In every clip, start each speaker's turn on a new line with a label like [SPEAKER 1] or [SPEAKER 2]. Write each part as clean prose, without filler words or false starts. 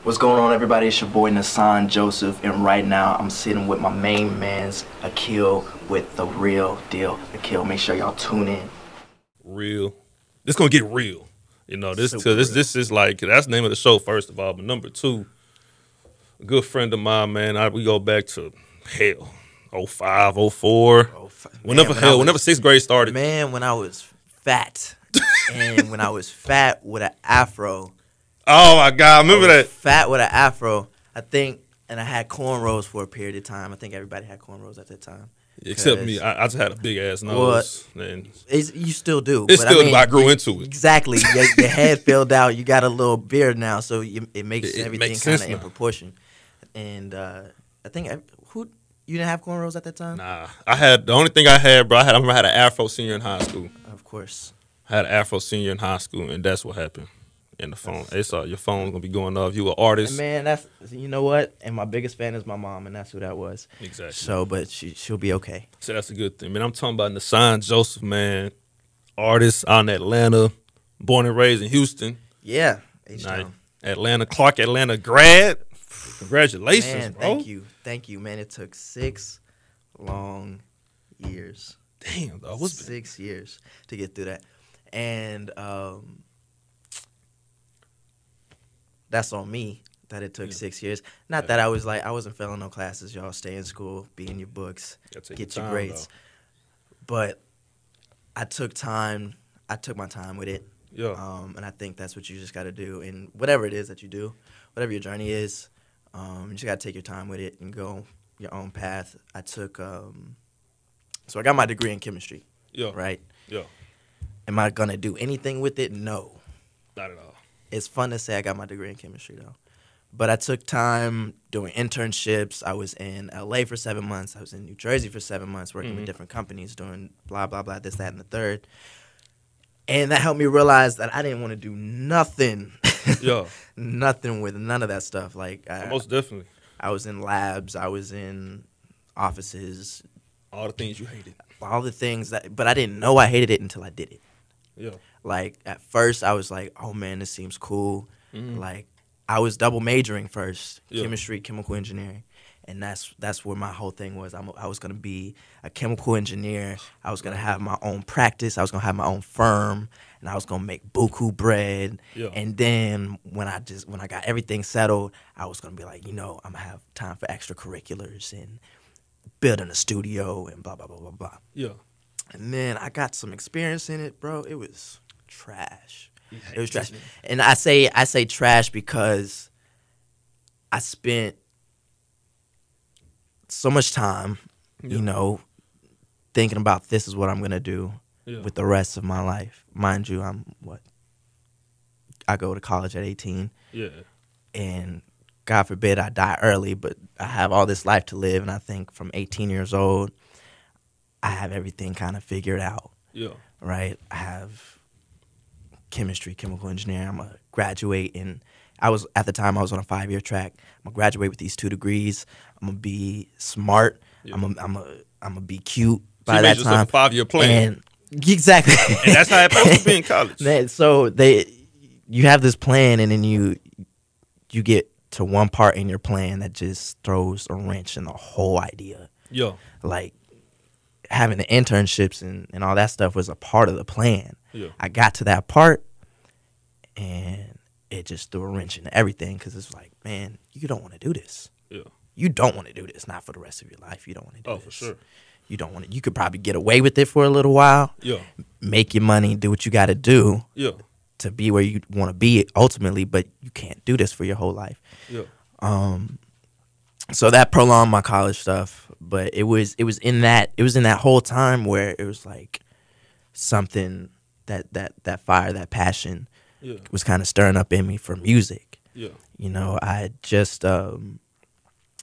[SPEAKER 1] What's going on, everybody? It's your boy Nisan Joseph, and right now I'm sitting with my main man's Akil with the real deal. Akil, make sure y'all tune in.
[SPEAKER 2] Real. This gonna get real. You know, this
[SPEAKER 1] Super real.
[SPEAKER 2] this is like, that's the name of the show, first of all. But number two, a good friend of mine, man. We go back to hell, 05, 04. Whenever sixth grade started.
[SPEAKER 1] Man, when I was fat, and when I was fat with an afro.
[SPEAKER 2] Oh my God, I remember that.
[SPEAKER 1] Fat with an afro, I think, and I had cornrows for a period of time. I think everybody had cornrows at that time.
[SPEAKER 2] Except me. I just had a big ass nose. And
[SPEAKER 1] you still do.
[SPEAKER 2] I grew into it.
[SPEAKER 1] Exactly. Your head filled out. You got a little beard now, so it makes everything kind of in proportion. And I think you didn't have cornrows at that time?
[SPEAKER 2] Nah, the only thing I had, bro. I remember I had an afro senior in high school.
[SPEAKER 1] Of course.
[SPEAKER 2] I had an afro senior in high school, and that's what happened. In the phone, they saw your phone's gonna be going off. You an artist,
[SPEAKER 1] and man. You know what? And my biggest fan is my mom, and that's who that was.
[SPEAKER 2] Exactly.
[SPEAKER 1] So, but she'll be okay.
[SPEAKER 2] So that's a good thing, man. I'm talking about Nisan Joseph, man, artist out in Atlanta, born and raised in Houston.
[SPEAKER 1] Yeah,
[SPEAKER 2] Clark Atlanta grad. Congratulations,
[SPEAKER 1] man,
[SPEAKER 2] bro.
[SPEAKER 1] Thank you, man. It took 6 long years.
[SPEAKER 2] Damn, though,
[SPEAKER 1] 6 years to get through that, and that's on me that it took 6 years. Not that I wasn't failing no classes, y'all. Stay in school, be in your books, get your grades. Though. But I took my time with it.
[SPEAKER 2] Yeah.
[SPEAKER 1] And I think that's what you just got to do. And whatever it is that you do, whatever your journey is, you just got to take your time with it and go your own path. I took, so I got my degree in chemistry.
[SPEAKER 2] Yeah.
[SPEAKER 1] Right?
[SPEAKER 2] Yeah.
[SPEAKER 1] Am I going to do anything with it? No.
[SPEAKER 2] Not at all.
[SPEAKER 1] It's fun to say I got my degree in chemistry, though. But I took time doing internships. I was in L.A. for 7 months. I was in New Jersey for 7 months working with different companies doing blah, blah, blah, this, that, and the third. And that helped me realize that I didn't want to do nothing.
[SPEAKER 2] Yeah.
[SPEAKER 1] Nothing with none of that stuff.
[SPEAKER 2] Most definitely.
[SPEAKER 1] I was in labs. I was in offices.
[SPEAKER 2] All the things you hated.
[SPEAKER 1] All the things but I didn't know I hated it until I did it.
[SPEAKER 2] Yeah.
[SPEAKER 1] Like, at first, I was like, oh, man, this seems cool. Like, I was double majoring first, chemistry, chemical engineering. And that's where my whole thing was. I was going to be a chemical engineer. I was going to have my own practice. I was going to have my own firm. And I was going to make buku bread. Yeah. And then when I got everything settled, I was going to be like, I'm going to have time for extracurriculars and building a studio and blah, blah, blah, blah, blah.
[SPEAKER 2] Yeah.
[SPEAKER 1] And then I got some experience in it, bro. It was trash. It was trash. And I say trash because I spent so much time, thinking about this is what I'm going to do with the rest of my life. Mind you, I go to college at 18.
[SPEAKER 2] Yeah.
[SPEAKER 1] And God forbid I die early, but I have all this life to live. And I think from 18 years old, I have everything kind of figured out.
[SPEAKER 2] Yeah.
[SPEAKER 1] Right? I have chemistry, chemical engineering. I'm going to graduate, and at the time I was on a 5-year track. I'm going to graduate with these 2 degrees. I'm going to be smart. Yeah. I'm going to be cute by that time.
[SPEAKER 2] A 5-year plan.
[SPEAKER 1] Exactly.
[SPEAKER 2] And that's how it's supposed to be in college.
[SPEAKER 1] So you have this plan, and then you get to one part in your plan that just throws a wrench in the whole idea.
[SPEAKER 2] Yeah.
[SPEAKER 1] Like, having the internships and all that stuff was a part of the plan.
[SPEAKER 2] Yeah.
[SPEAKER 1] I got to that part, and it just threw a wrench into everything because it's like, man, you don't want to do this.
[SPEAKER 2] Yeah.
[SPEAKER 1] You don't want to do this, not for the rest of your life. You don't want to do this.
[SPEAKER 2] Oh, for sure.
[SPEAKER 1] You don't want to. You could probably get away with it for a little while.
[SPEAKER 2] Yeah.
[SPEAKER 1] Make your money, do what you got to do.
[SPEAKER 2] Yeah.
[SPEAKER 1] To be where you want to be ultimately, but you can't do this for your whole life.
[SPEAKER 2] Yeah.
[SPEAKER 1] So that prolonged my college stuff, but it was in that whole time where it was like something that fire, that passion was kind of stirring up in me for music.
[SPEAKER 2] Yeah.
[SPEAKER 1] I just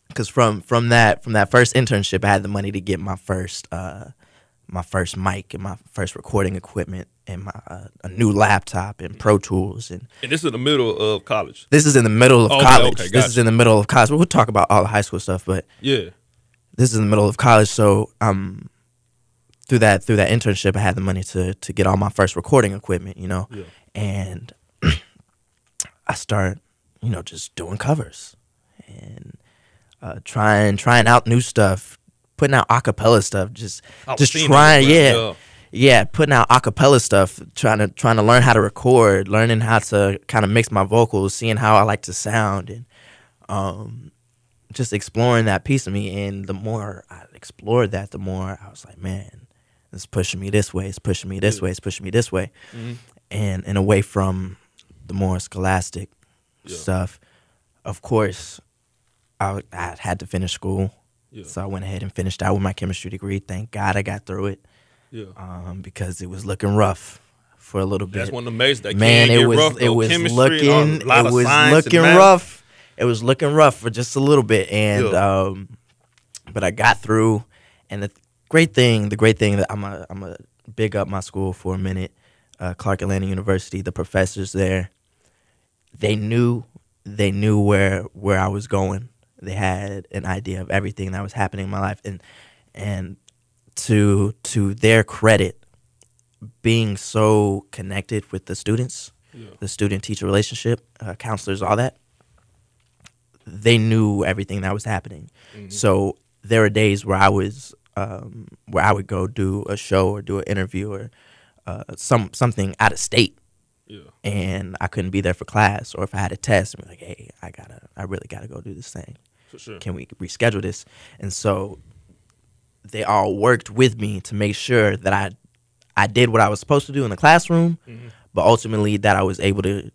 [SPEAKER 1] because from that first internship, I had the money to get my first mic and my first recording equipment and a new laptop and Pro Tools and
[SPEAKER 2] this is in the middle of college.
[SPEAKER 1] This is in the middle of college.
[SPEAKER 2] Okay,
[SPEAKER 1] this is in the middle of college. We'll talk about all the high school stuff, but
[SPEAKER 2] yeah,
[SPEAKER 1] this is in the middle of college. So through that internship, I had the money to get all my first recording equipment,
[SPEAKER 2] Yeah.
[SPEAKER 1] and I start just doing covers and trying out new stuff, putting out acapella stuff, just trying, putting out acapella stuff, trying to learn how to record, learning how to kind of mix my vocals, seeing how I like to sound, and just exploring that piece of me. And the more I explored that, the more I was like, man, it's pushing me this way, it's pushing me this way, it's pushing me this way, and away from the more scholastic stuff. Of course, I had to finish school, so I went ahead and finished out with my chemistry degree. Thank God I got through it, because it was looking rough for a little bit.
[SPEAKER 2] That's one of the majors that
[SPEAKER 1] man,
[SPEAKER 2] can
[SPEAKER 1] it
[SPEAKER 2] get
[SPEAKER 1] was
[SPEAKER 2] rough.
[SPEAKER 1] it was
[SPEAKER 2] Chemistry,
[SPEAKER 1] looking rough. It was looking rough for just a little bit, and but I got through. And the great thing that I'm a big up my school for a minute, Clark Atlanta University. The professors there, they knew where I was going. They had an idea of everything that was happening in my life, and to their credit, being so connected with the students, the student-teacher relationship, counselors, all that, they knew everything that was happening. So there were days where I would go do a show or do an interview or something out of state, and I couldn't be there for class, or if I had a test, and be like, hey, I really gotta go do this thing.
[SPEAKER 2] For sure.
[SPEAKER 1] Can we reschedule this? And so they all worked with me to make sure that I did what I was supposed to do in the classroom, but ultimately that I was able to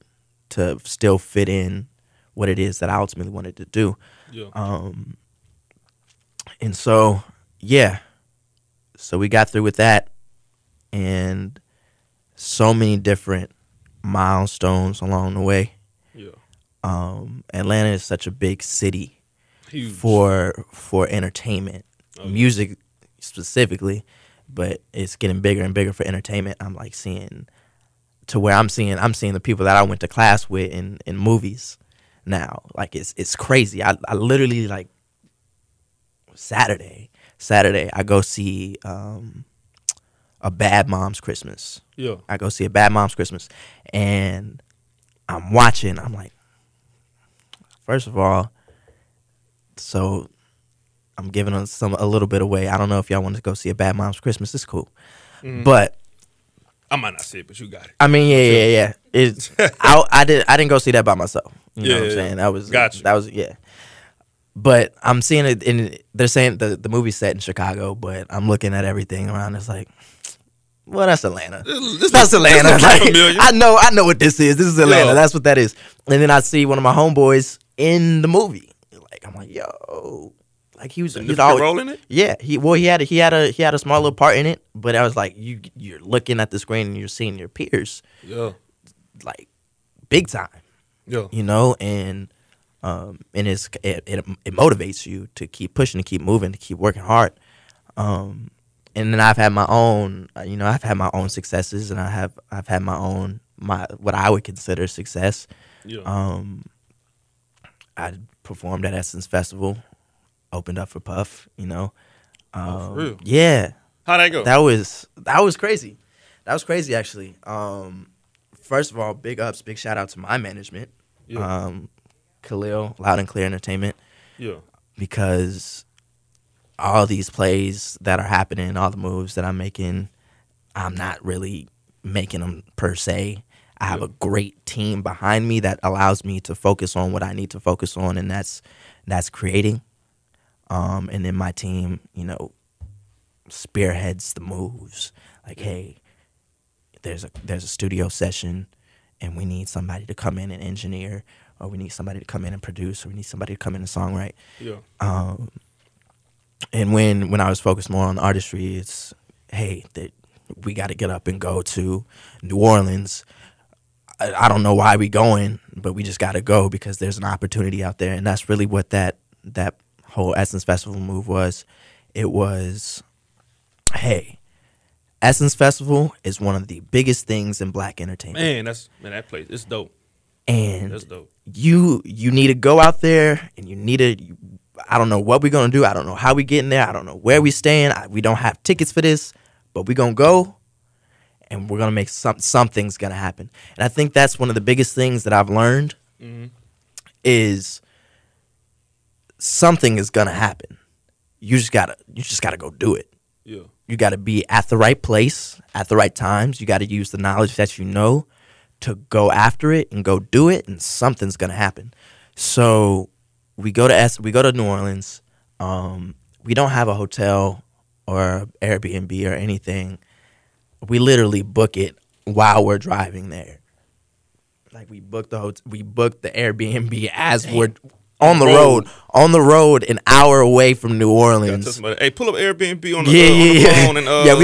[SPEAKER 1] still fit in what it is that I ultimately wanted to do. And so, so we got through with that, and so many different milestones along the way. Atlanta is such a big city.
[SPEAKER 2] Huge.
[SPEAKER 1] for entertainment, music specifically, but it's getting bigger and bigger for entertainment. I'm like seeing to where I'm seeing the people that I went to class with in movies now. Like it's crazy. I literally, like, Saturday I go see a Bad Moms Christmas. I go see a Bad Moms Christmas, and I'm watching. I'm like, first of all, so I'm giving a little bit away. I don't know if y'all want to go see a Bad Moms Christmas. It's cool, but
[SPEAKER 2] I might not see it, but you got it.
[SPEAKER 1] I mean, yeah. It's I didn't go see that by myself. You know what I'm saying? That was But I'm seeing it, and they're saying the movie's set in Chicago, but I'm looking at everything around. It's like, well, that's Atlanta. That's Atlanta. Like, I know what this is. This is Atlanta. That's what that is. And then I see one of my homeboys in the movie. Like, I'm like, yo, like he's always
[SPEAKER 2] role in it.
[SPEAKER 1] Yeah, he had a small little part in it, but I was like, you're looking at the screen and you're seeing your peers, like big time, you know, and it motivates you to keep pushing, to keep moving, to keep working hard. And then I've had my own, successes, and I've had my what I would consider success. I performed at Essence Festival, opened up for Puff, you know.
[SPEAKER 2] For real?
[SPEAKER 1] Yeah.
[SPEAKER 2] How'd that go?
[SPEAKER 1] That was crazy. That was crazy, actually. First of all, big shout out to my management. Khalil, Loud and Clear Entertainment. Because all these plays that are happening, all the moves that I'm making, I'm not really making them per se. I have a great team behind me that allows me to focus on what I need to focus on, and that's creating. And then my team, you know, spearheads the moves. Like, hey, there's a studio session, and we need somebody to come in and engineer, or we need somebody to come in and produce, or we need somebody to come in and songwrite. And when I was focused more on artistry, it's, hey, we got to get up and go to New Orleans. I don't know why we going, but we just got to go because there's an opportunity out there. And that's really what that whole Essence Festival move was. It was, hey, Essence Festival is one of the biggest things in Black entertainment.
[SPEAKER 2] Man, that place, it's dope.
[SPEAKER 1] And
[SPEAKER 2] that's dope.
[SPEAKER 1] You need to go out there, and you need to. I don't know what we're gonna do. I don't know how we getting there. I don't know where we staying. We don't have tickets for this, but we're gonna go, and we're gonna make something's gonna happen. And I think that's one of the biggest things that I've learned is something is gonna happen. You just gotta go do it.
[SPEAKER 2] Yeah.
[SPEAKER 1] You gotta be at the right place at the right times. You gotta use the knowledge that you know to go after it and go do it, and something's gonna happen. So we go to New Orleans. We don't have a hotel or Airbnb or anything. We literally book it while we're driving there. Like we booked the Airbnb as we're on the road, an hour away from New Orleans.
[SPEAKER 2] Hey, pull up Airbnb on the phone and
[SPEAKER 1] yeah. We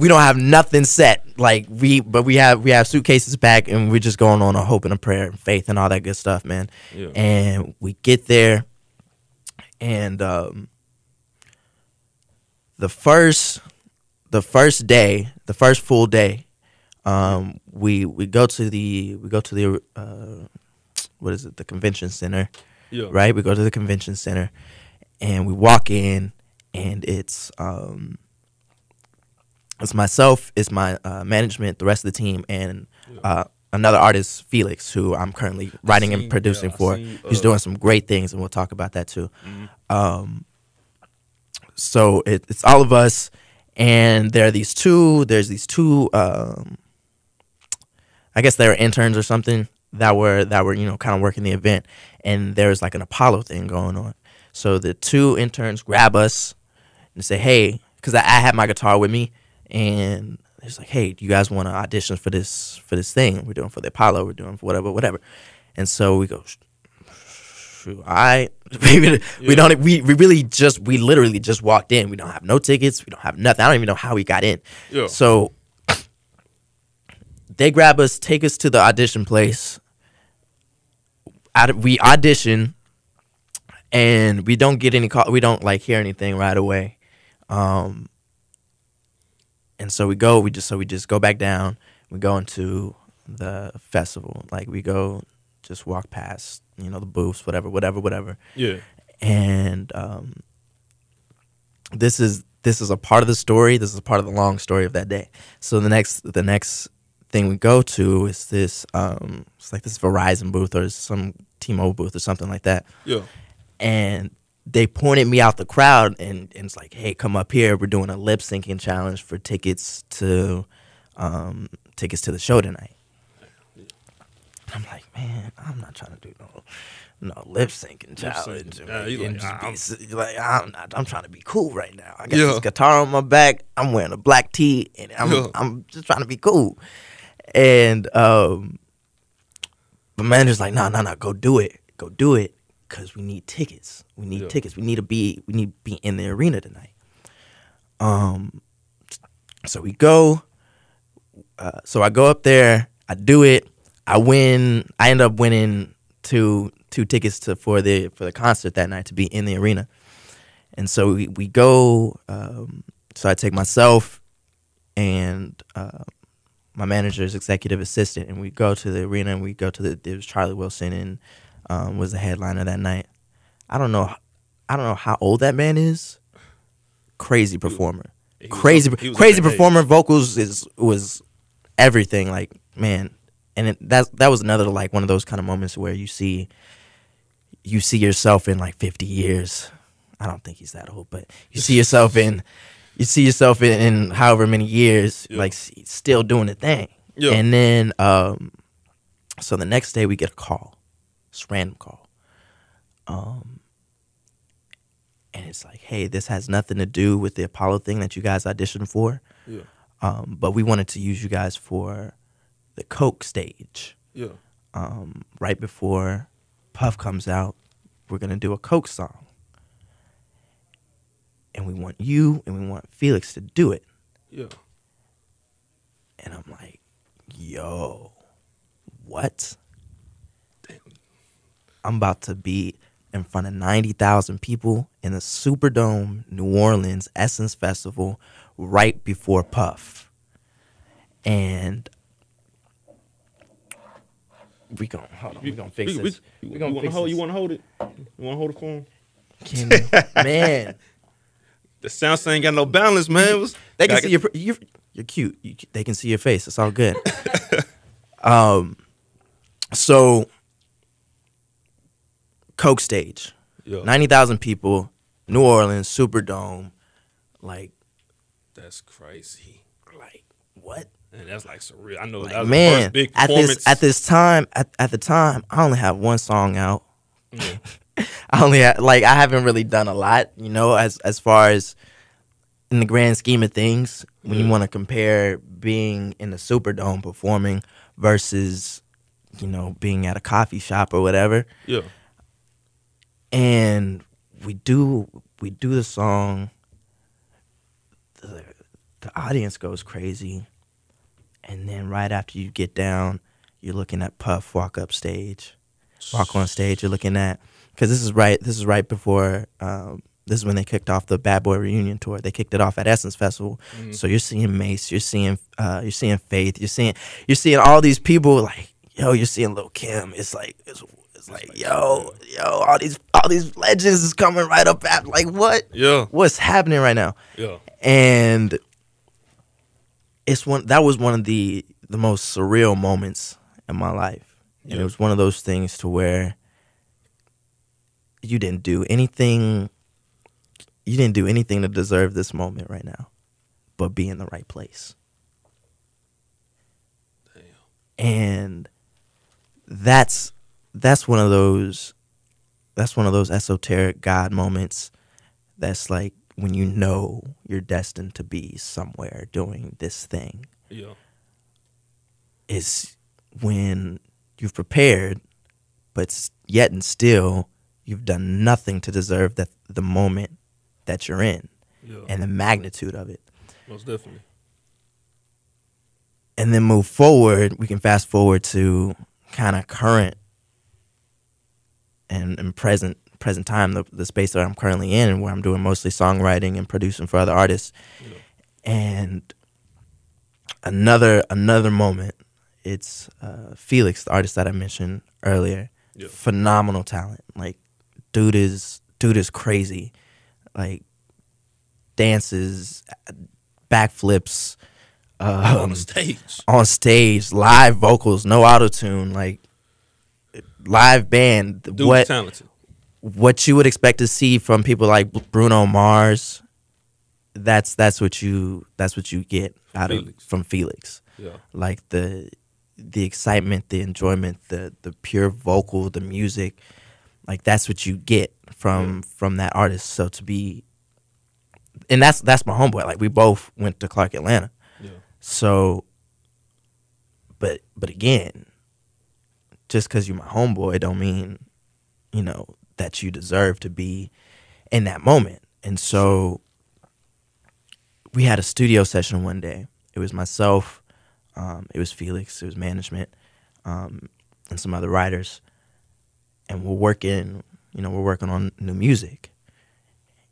[SPEAKER 1] don't have nothing set. Like we have suitcases back, and we're just going on a hope and a prayer and faith and all that good stuff, man.
[SPEAKER 2] Yeah.
[SPEAKER 1] And we get there, and the first full day, we go to the what is it, the convention center.
[SPEAKER 2] Yeah.
[SPEAKER 1] Right? We go to the convention center and we walk in, and it's myself, it's my management, the rest of the team, and another artist, Felix, who I'm currently writing and producing for. He's doing some great things, and we'll talk about that too. Mm-hmm. So it's all of us, and there's these two I guess they were interns or something that were kind of working the event, and there's like an Apollo thing going on. So the two interns grab us and say, hey, because I had my guitar with me, and it's like, hey, do you guys want to audition for this thing we're doing for the Apollo? We're doing for whatever. And so we go, shoot, we literally just walked in. We don't have no tickets. We don't have nothing. I don't even know how we got in.
[SPEAKER 2] Yeah.
[SPEAKER 1] So they grab us, take us to the audition place. We audition, and we don't get any call. We don't hear anything right away. And so we just go back down. We go into the festival. Like we go, just walk past, the booths, whatever.
[SPEAKER 2] Yeah.
[SPEAKER 1] And this is a part of the story. This is a part of the long story of that day. So the next thing we go to is this it's like this Verizon booth or some T-Mobile booth or something like that.
[SPEAKER 2] Yeah.
[SPEAKER 1] And they pointed me out the crowd, and it's like, hey, come up here. We're doing a lip syncing challenge for tickets to the show tonight. I'm like, man, I'm not trying to do no lip syncing challenge. I'm trying to be cool right now. I got this guitar on my back. I'm wearing a black tee, and I'm just trying to be cool. And the manager's like, no, go do it, because we need tickets. We need tickets. We need to be in the arena tonight. So we go. So I go up there. I do it. I win. I end up winning two tickets for the concert that night to be in the arena. And so we go. So I take myself and my manager's executive assistant, and we go to the arena, and it was Charlie Wilson and was the headliner that night. I don't know how old that man is. Crazy performer. Crazy performer. Vocals was everything. Like, man. And that was another one of those kind of moments where you see yourself in 50 years. I don't think he's that old, but you see yourself in however many years, still doing the thing. Yeah. And then so the next day we get a call, this random call, and it's like, hey, this has nothing to do with the Apollo thing that you guys auditioned for. Yeah. But we wanted to use you guys for the Coke stage.
[SPEAKER 2] Yeah.
[SPEAKER 1] Right before Puff comes out, we're gonna do a Coke song, and we want you and we want Felix to do it.
[SPEAKER 2] Yeah.
[SPEAKER 1] And I'm like, yo, what? Damn. I'm about to be in front of 90,000 people in the Superdome, New Orleans, Essence Festival, right before Puff. And we gonna fix this.
[SPEAKER 2] You want to hold it? You want to hold it for him?
[SPEAKER 1] Man,
[SPEAKER 2] the sound ain't got no balance, man.
[SPEAKER 1] They can see you're cute. They can see your face. It's all good. So Coke stage,
[SPEAKER 2] Yeah.
[SPEAKER 1] 90,000 people, New Orleans, Superdome, like
[SPEAKER 2] That's crazy.
[SPEAKER 1] like what?
[SPEAKER 2] And that's like surreal. I know
[SPEAKER 1] Like,
[SPEAKER 2] that was the
[SPEAKER 1] man,
[SPEAKER 2] first big performance.
[SPEAKER 1] at the time, I only have one song out.
[SPEAKER 2] Yeah.
[SPEAKER 1] I haven't really done a lot, as far as in the grand scheme of things, when you want to compare being in the Superdome performing versus, being at a coffee shop or whatever.
[SPEAKER 2] Yeah.
[SPEAKER 1] And we do the song. The audience goes crazy. And then right after you get down, you're looking at Puff walk on stage. You're looking at, because this is right before, this is when they kicked off the Bad Boy reunion tour. They kicked it off at Essence Festival. Mm-hmm. So you're seeing Mace, you're seeing Faith, you're seeing all these people, like, yo, you're seeing Lil' Kim. It's like yo, all these legends is coming right up at, like, what?
[SPEAKER 2] Yeah.
[SPEAKER 1] What's happening right now?
[SPEAKER 2] Yeah.
[SPEAKER 1] And that was one of the most surreal moments in my life. And it was one of those things to where you didn't do anything to deserve this moment right now, but be in the right place. Damn. And that's one of those esoteric God moments that's like when you know you're destined to be somewhere doing this thing.
[SPEAKER 2] Yeah.
[SPEAKER 1] Is when you've prepared, but yet and still you've done nothing to deserve the moment that you're in, and the magnitude of it.
[SPEAKER 2] Most definitely.
[SPEAKER 1] And then move forward. We can fast forward to kind of current and present time, the space that I'm currently in, where I'm doing mostly songwriting and producing for other artists. Yeah. And another moment, it's Felix, the artist that I mentioned earlier. Yeah. Phenomenal talent. Like, dude is crazy. Like, dances, backflips,
[SPEAKER 2] on
[SPEAKER 1] stage, live vocals, no auto-tune, like live band.
[SPEAKER 2] Dude's talented.
[SPEAKER 1] What you would expect to see from people like Bruno Mars, that's what you get from Felix.
[SPEAKER 2] Yeah.
[SPEAKER 1] Like the excitement, the enjoyment, the pure vocal, the music, like that's what you get from that artist. So to be, and that's my homeboy. Like, we both went to Clark Atlanta.
[SPEAKER 2] Yeah.
[SPEAKER 1] So, but again, just because you're my homeboy don't mean, that you deserve to be in that moment. And so we had a studio session one day. It was myself, it was Felix, it was management, and some other writers. And we're working on new music.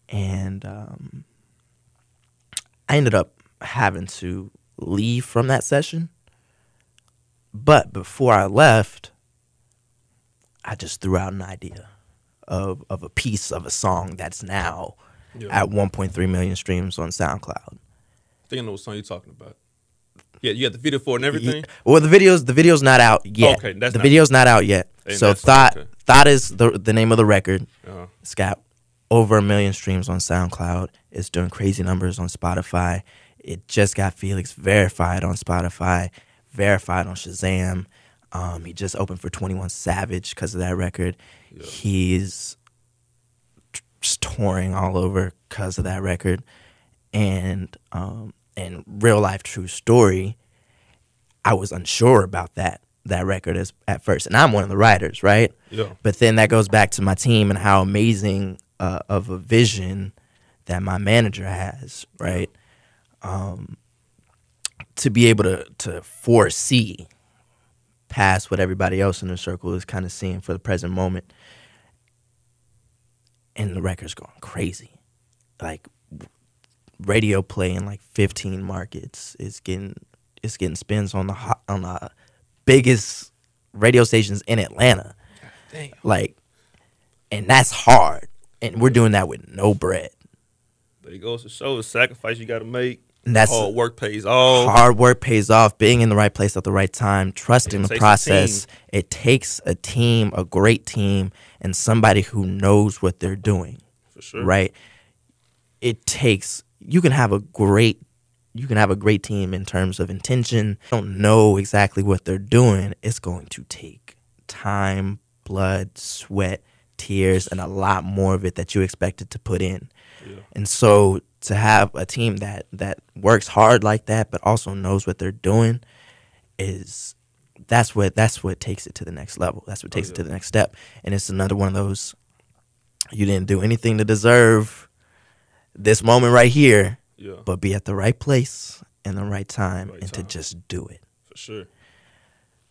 [SPEAKER 1] And I ended up having to leave from that session. But before I left, I just threw out an idea of a piece of a song that's now at 1.3 million streams on SoundCloud.
[SPEAKER 2] I think I know what song you're talking about. Yeah, you got the video for it and everything?
[SPEAKER 1] Yeah. Well, the video's not out yet.
[SPEAKER 2] Okay,
[SPEAKER 1] video's not out yet. So Thought is the name of the record.
[SPEAKER 2] Uh-huh.
[SPEAKER 1] It's got over 1 million streams on SoundCloud. It's doing crazy numbers on Spotify. It just got Felix verified on Spotify, verified on Shazam. He just opened for 21 Savage because of that record. Yeah. He's just touring all over because of that record. And real life true story, I was unsure about that record at first. And I'm one of the writers, right?
[SPEAKER 2] Yeah.
[SPEAKER 1] But then that goes back to my team and how amazing of a vision that my manager has, right? To be able to foresee past what everybody else in the circle is kind of seeing for the present moment. And the record's going crazy. Like, radio play in like 15 markets. It's getting spins on the biggest radio stations in Atlanta.
[SPEAKER 2] Damn.
[SPEAKER 1] Like, and that's hard. And we're doing that with no bread.
[SPEAKER 2] But it goes to show the sacrifice you got to make.
[SPEAKER 1] And that's
[SPEAKER 2] hard work pays off.
[SPEAKER 1] Hard work pays off. Being in the right place at the right time, trusting the process. It takes a team, a great team, and somebody who knows what they're doing.
[SPEAKER 2] For sure.
[SPEAKER 1] Right? It takes you can have a great team in terms of intention. Don't know exactly what they're doing. It's going to take time, blood, sweat, tears, and a lot more of it that you expected to put in. Yeah. And so to have a team that works hard like that, but also knows what they're doing, that's what takes it to the next level. That's what takes it to the next step. And it's another one of those, you didn't do anything to deserve this moment right here, but be at the right place in the right time to just do it.
[SPEAKER 2] For sure.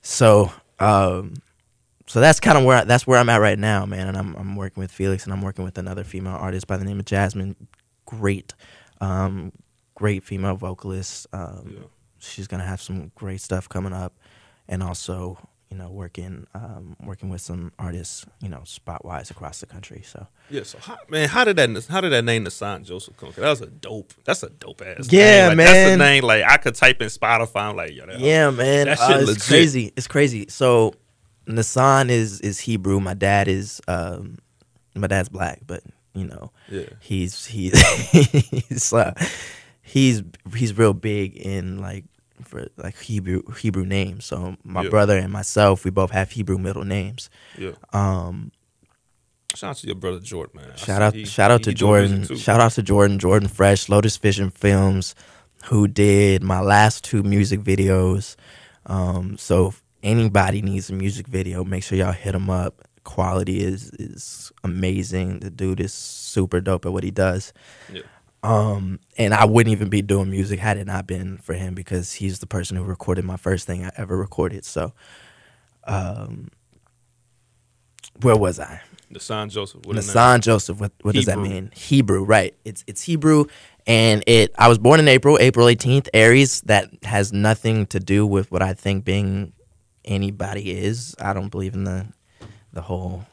[SPEAKER 1] So, so that's kind of where I'm at right now, man. And I'm working with Felix, and I'm working with another female artist by the name of Jasmine. Great female vocalist. She's gonna have some great stuff coming up, and also, working with some artists, spot wise across the country. So
[SPEAKER 2] so how did that name Nisan Joseph come? That's a dope ass
[SPEAKER 1] name.
[SPEAKER 2] Like,
[SPEAKER 1] Man,
[SPEAKER 2] that's a name like I could type in Spotify. I'm like,
[SPEAKER 1] man,
[SPEAKER 2] that shit
[SPEAKER 1] it's crazy. It's crazy. So Nisan is Hebrew. My dad's black, but he's real big in for Hebrew names. So my brother and myself, we both have Hebrew middle names.
[SPEAKER 2] Shout out to your brother Jordan, man.
[SPEAKER 1] Shout out to Jordan. Shout out to Jordan Fresh, Lotus Vision Films, who did my last 2 music videos. So if anybody needs a music video, make sure y'all hit him up. Quality is amazing. The dude is super dope at what he does. And I wouldn't even be doing music had it not been for him, because he's the person who recorded my first thing I ever recorded. So, where was I?
[SPEAKER 2] Nisan Joseph.
[SPEAKER 1] Nisan Joseph. What does that mean? Hebrew, right? It's Hebrew, and I was born in April 18th, Aries. That has nothing to do with what I think being anybody is. I don't believe in the whole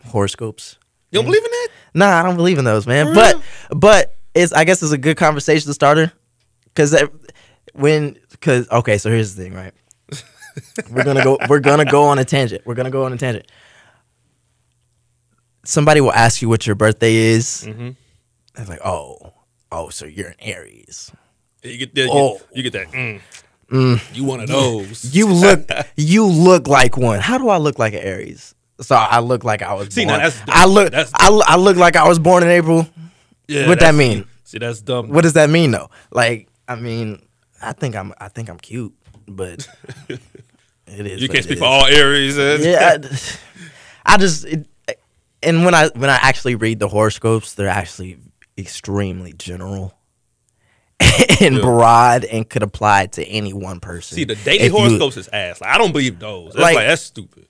[SPEAKER 1] horoscopes.
[SPEAKER 2] You don't believe in that?
[SPEAKER 1] Nah, I don't believe in those, man.
[SPEAKER 2] Really?
[SPEAKER 1] But I guess it's a good conversation starter, because so here's the thing, right? We're gonna go on a tangent. Somebody will ask you what your birthday is. Mm-hmm. It's like, oh, so you're an Aries.
[SPEAKER 2] You get that. You one of those.
[SPEAKER 1] You look like one. How do I look like an Aries? So I look like I was born. I look like I was born in April.
[SPEAKER 2] Yeah,
[SPEAKER 1] what that mean?
[SPEAKER 2] See, that's dumb.
[SPEAKER 1] What does that mean though? I think I'm cute, but it is.
[SPEAKER 2] You can't speak for all Aries.
[SPEAKER 1] Yeah, and when I actually read the horoscopes, they're actually extremely general and broad, and could apply to any one person.
[SPEAKER 2] See, the daily horoscopes is ass. I don't believe those. That's stupid.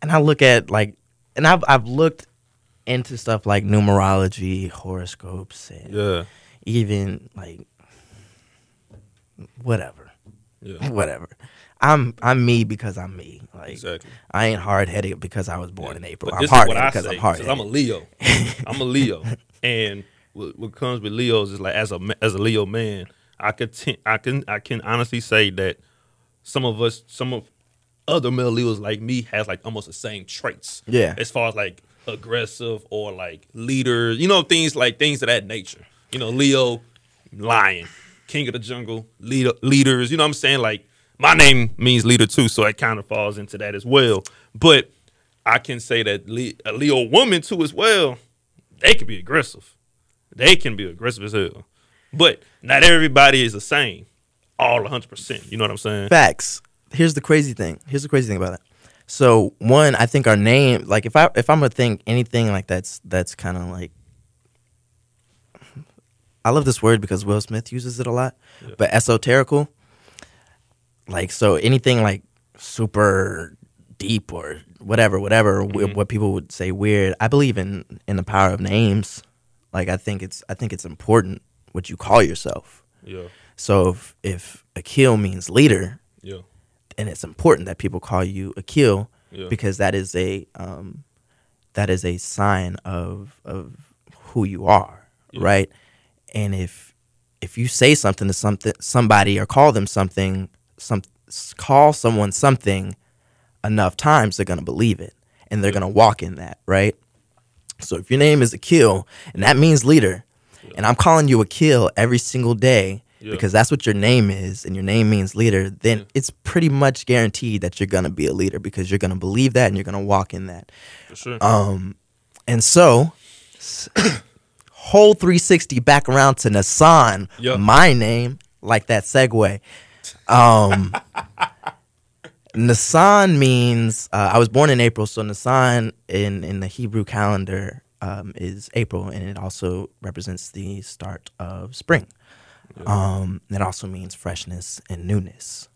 [SPEAKER 1] And I look at and I've looked into stuff like numerology, horoscopes, and even whatever. Yeah. Whatever. I'm me because I'm me. Exactly. I ain't hard headed because I was born in April. I'm hard headed because I'm hard headed.
[SPEAKER 2] I'm a Leo. I'm a Leo, and what comes with Leos is as a Leo man, I can honestly say that some of other male Leos like me has almost the same traits. Yeah. As far as aggressive or leaders, things of that nature. Leo, lion, king of the jungle, leaders. You know what I'm saying? My name means leader too, so it kind of falls into that as well. But I can say that a Leo woman too as well, they can be aggressive. They can be aggressive as hell. But not everybody is the same, all 100%. You know what I'm saying?
[SPEAKER 1] Facts. Here's the crazy thing about that. So one, I think our name, if I'm gonna think anything that's kind of I love this word because Will Smith uses it a lot, but esoterical. So anything super deep or whatever, what people would say weird. I believe in the power of names. I think it's important what you call yourself. Yeah. So if Akil means leader, and it's important that people call you Akil, because that is a sign of who you are, right? And if you say something to somebody or call them something, call someone something enough times, they're gonna believe it and they're gonna walk in that, right? So if your name is Akil and that means leader, and I'm calling you Akil every single day because that's what your name is, and your name means leader, then it's pretty much guaranteed that you're gonna be a leader because you're gonna believe that and you're gonna walk in that.
[SPEAKER 2] For sure.
[SPEAKER 1] And so whole 360 back around to Nisan, my name, like that segue. Nisan means I was born in April, so Nisan in the Hebrew calendar is April, and it also represents the start of spring. It also means freshness and newness,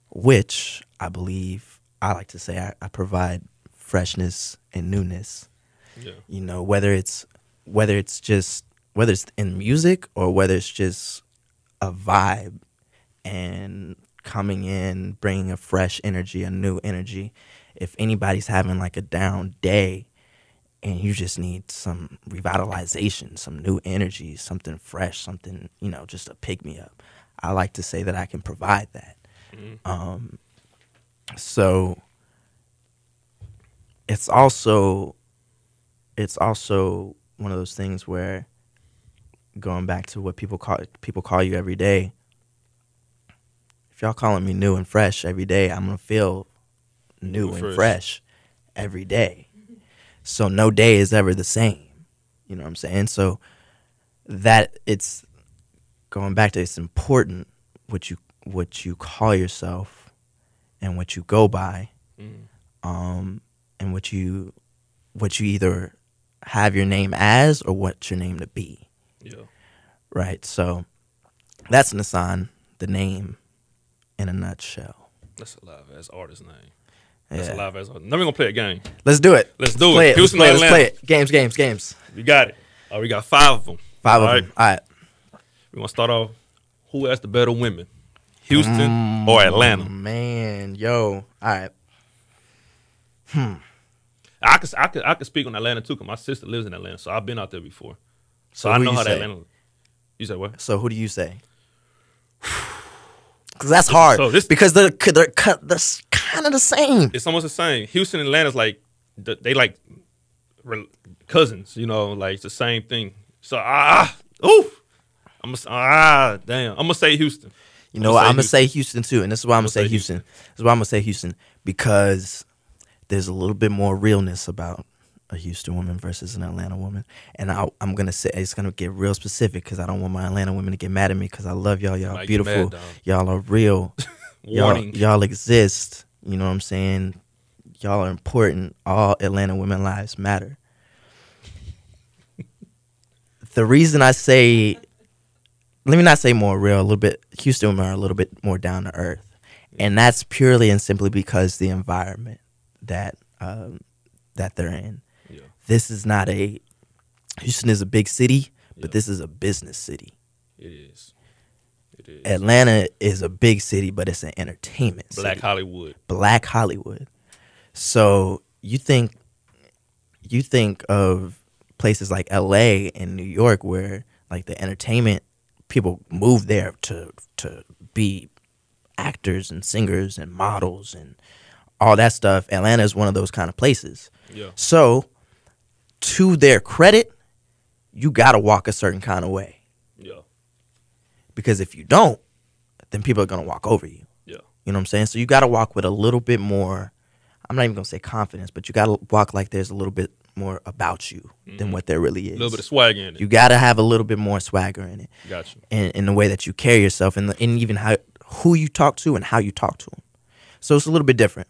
[SPEAKER 1] which I believe I like to say I provide freshness and newness. Yeah. You know, whether it's in music or whether it's just a vibe and coming in, bringing a fresh energy, a new energy. If anybody's having like a down day and you just need some revitalization, some new energy, something fresh, something, you know, just a pick me up, I like to say that I can provide that. So it's also one of those things where, going back to what people call you every day, if y'all calling me new and fresh every day, I'm gonna feel new and fresh every day. So no day is ever the same. You know what I'm saying? So that it's going back to, it's important what you call yourself and what you go by, and what you either have your name as or what your name to be. Yeah. Right. So that's Nisan, the name in a nutshell.
[SPEAKER 2] That's a live ass artist name. That's a live ass artist. Now we're gonna play a game.
[SPEAKER 1] Let's do it.
[SPEAKER 2] Let's play it.
[SPEAKER 1] Let's play it. Games.
[SPEAKER 2] We got it. Oh, we got 5 of them.
[SPEAKER 1] 5 of them. All right.
[SPEAKER 2] We're gonna start off. Who has the better women, Houston or Atlanta?
[SPEAKER 1] Man, yo. All right.
[SPEAKER 2] I could speak on Atlanta too, because my sister lives in Atlanta, so I've been out there before. So I know how Atlanta. You say what?
[SPEAKER 1] So who do you say? Because that's hard. Because they're kind of the same.
[SPEAKER 2] It's almost the same. Houston and Atlanta's like they like cousins. You know, like it's the same thing. So damn. I'm gonna say Houston.
[SPEAKER 1] You know what? I'm gonna say Houston too, and this is why I'm gonna say Houston. This is why I'm gonna say Houston, because there's a little bit more realness about a Houston woman versus an Atlanta woman. And I'm going to say, it's going to get real specific because I don't want my Atlanta women to get mad at me, because I love y'all. Y'all beautiful. Y'all are real. y'all exist. You know what I'm saying? Y'all are important. All Atlanta women lives matter. The reason I say, let me not say more real, a little bit, Houston women are a little bit more down to earth. And that's purely and simply because the environment that they're in. Yeah. This is not Houston is a big city, but this is a business city.
[SPEAKER 2] It is.
[SPEAKER 1] Atlanta is a big city, but it's an entertainment
[SPEAKER 2] city.
[SPEAKER 1] Black Hollywood. So you think of places like LA and New York, where like the entertainment people move there to be actors and singers and models and all that stuff. Atlanta is one of those kind of places. Yeah. So, to their credit, you gotta walk a certain kind of way. Yeah. Because if you don't, then people are gonna walk over you. Yeah. You know what I'm saying? So you gotta walk with a little bit more, I'm not even gonna say confidence, but you gotta walk like there's a little bit more about you than what there really is.
[SPEAKER 2] A little bit of swagger in it.
[SPEAKER 1] You gotta have a little bit more swagger in it.
[SPEAKER 2] Gotcha.
[SPEAKER 1] In the way that you carry yourself, and even who you talk to and how you talk to them. So it's a little bit different.